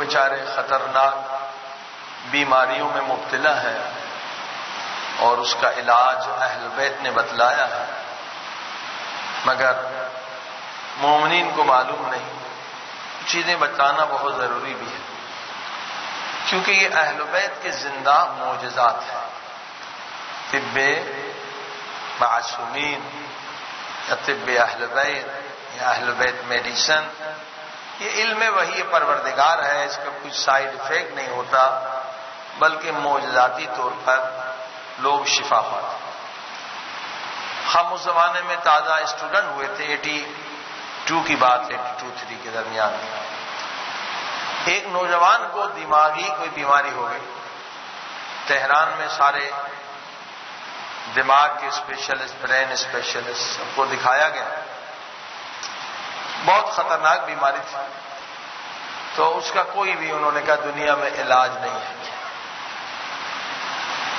بیچارے خطرناک بیماریوں میں مبتلا ہیں اور اس کا علاج اہل بیت نے بتلایا ہے، مگر مومنین کو معلوم نہیں۔ چیزیں بتانا بہت ضروری بھی ہے، کیونکہ یہ اہل بیت کے زندہ معجزات ہیں۔ طب معصومین یا طب اہل بیت یا اہل بیت میڈیسن، یہ علم وحی پروردگار ہے، اس کا کوئی سائیڈ افیکٹ نہیں ہوتا، بلکہ معجزاتی طور پر لوگ شفا پاتے۔ ہم اس زمانے میں تازہ اسٹوڈنٹ ہوئے تھے، 82 کی بات، 82-83 کے درمیان ایک نوجوان کو دماغی کوئی بیماری ہو گئی۔ تہران میں سارے دماغ کے اسپیشلسٹ، برین اسپیشلسٹ سب کو دکھایا گیا، بہت خطرناک بیماری تھی، تو اس کا کوئی بھی انہوں نے کہا دنیا میں علاج نہیں ہے۔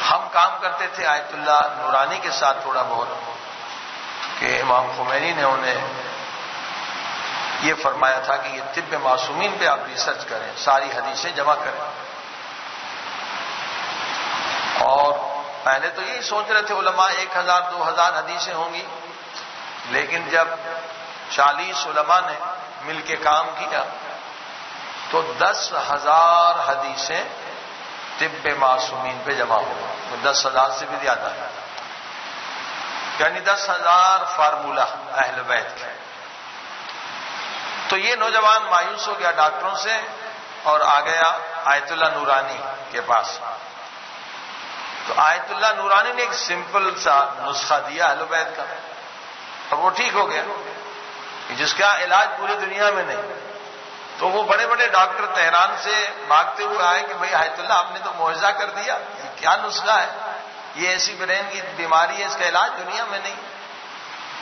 ہم کام کرتے تھے آیت اللہ نورانی کے ساتھ تھوڑا بہت، کہ امام خمینی نے انہیں یہ فرمایا تھا کہ یہ طب معصومین پہ آپ ریسرچ کریں، ساری حدیثیں جمع کریں۔ اور پہلے تو یہی سوچ رہے تھے علماء 1000-2000 حدیثیں ہوں گی، لیکن جب 40 علماء نے مل کے کام کیا تو 10,000 حدیثیں طب معصومین پہ جمع ہو گئی، 10,000 سے بھی زیادہ ہے، یعنی 10,000 فارمولہ اہل بیت کے۔ تو یہ نوجوان مایوس ہو گیا ڈاکٹروں سے اور آ گیا آیت اللہ نورانی کے پاس۔ تو آیت اللہ نورانی نے ایک سمپل سا نسخہ دیا اہل بیت کا، اور وہ ٹھیک ہو گیا، جس کا علاج پوری دنیا میں نہیں۔ تو وہ بڑے بڑے ڈاکٹر تہران سے بھاگتے ہوئے آئے کہ بھئی آیت اللہ آپ نے تو معجزہ کر دیا، یہ کیا نسخہ ہے، یہ ایسی برین کی بیماری ہے، اس کا علاج دنیا میں نہیں۔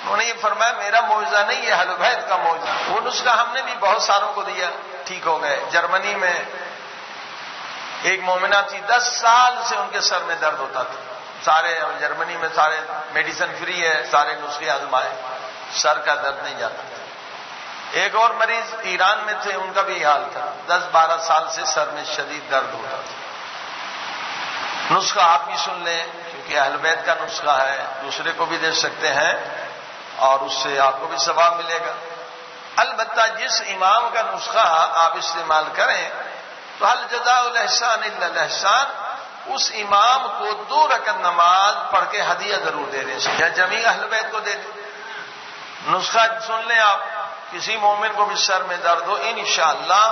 انہوں نے یہ فرمایا میرا معجزہ نہیں، یہ اہل بیت کا معجزہ۔ وہ نسخہ ہم نے بھی بہت ساروں کو دیا، ٹھیک ہو گئے۔ جرمنی میں ایک مومنہ تھی، 10 سال سے ان کے سر میں درد ہوتا تھا، سارے جرمنی میں سارے میڈیسن فری ہے، سارے نسخے آزمائے، سر کا درد نہیں جاتا تھا۔ ایک اور مریض ایران میں تھے، ان کا بھی یہ حال تھا، 10-12 سال سے سر میں شدید درد ہوتا تھا۔ نسخہ آپ بھی سن لیں، کیونکہ اہل بیت کا نسخہ ہے، دوسرے کو بھی دے سکتے ہیں اور اس سے آپ کو بھی ثواب ملے گا۔ البتہ جس امام کا نسخہ آپ استعمال کریں تو حل جزاء الاحسان الا الاحسان، اس امام کو 2 رکعت نماز پڑھ کے ہدیہ ضرور دے دیں، یا جمیع اہل بیت کو دے دیں۔ نسخہ سن لیں آپ، کسی مومن کو بھی سر میں درد ہو، انشاءاللہ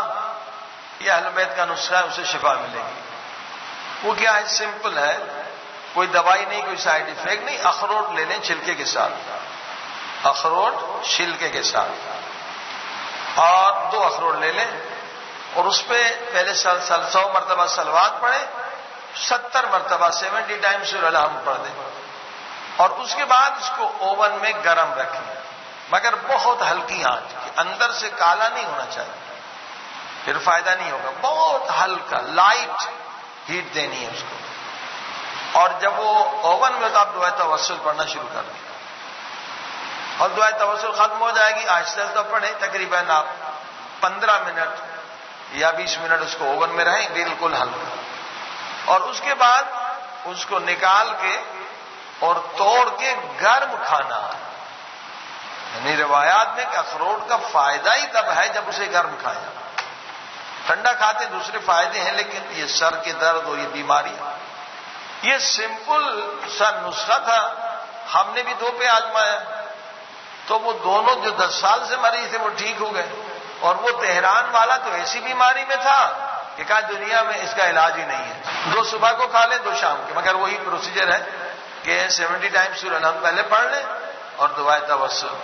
یہ اہل بیت کا نسخہ ہے، اسے شفا ملے گی۔ وہ کیا ہے؟ سمپل ہے، کوئی دوائی نہیں، کوئی سائیڈ افیکٹ نہیں۔ اخروٹ لے لیں چھلکے کے ساتھ، اخروٹ چھلکے کے ساتھ، اور 2 اخروٹ لے لیں اور اس پہ پہلے 100 مرتبہ صلوات پڑھیں، 70 مرتبہ 70 ٹائمز سورہ الحمد پڑھ دیں، اور اس کے بعد اس کو اوون میں گرم رکھیں، مگر بہت ہلکی آنچ، اندر سے کالا نہیں ہونا چاہیے، پھر فائدہ نہیں ہوگا۔ بہت ہلکا لائٹ ہیٹ دینی ہے اس کو، اور جب وہ اوون میں تو آپ دعائے توسل پڑھنا شروع کر دیں، اور دعائے توسل ختم ہو جائے گی، آہستہ آہستہ پڑھیں، تقریباً آپ 15 منٹ یا 20 منٹ اس کو اوون میں رہیں، بالکل ہلکا، اور اس کے بعد اس کو نکال کے اور توڑ کے گرم کھانا ہے۔ یعنی روایات میں کہ اخروٹ کا فائدہ ہی تب ہے جب اسے گرم کھایا، ٹھنڈا کھاتے دوسرے فائدے ہیں، لیکن یہ سر کے درد اور یہ بیماری، یہ سمپل سا نسخہ تھا، ہم نے بھی 2 پہ آزمایا، تو وہ دونوں جو 10 سال سے مریض تھے وہ ٹھیک ہو گئے، اور وہ تہران والا تو ایسی بیماری میں تھا کہ کہا دنیا میں اس کا علاج ہی نہیں ہے، 2 صبح کو کھا لیں 2 شام کے، مگر وہی پروسیجر ہے کہ 70 ٹائمز سورہ الحمد پہلے پڑھ لیں اور دعائے توسل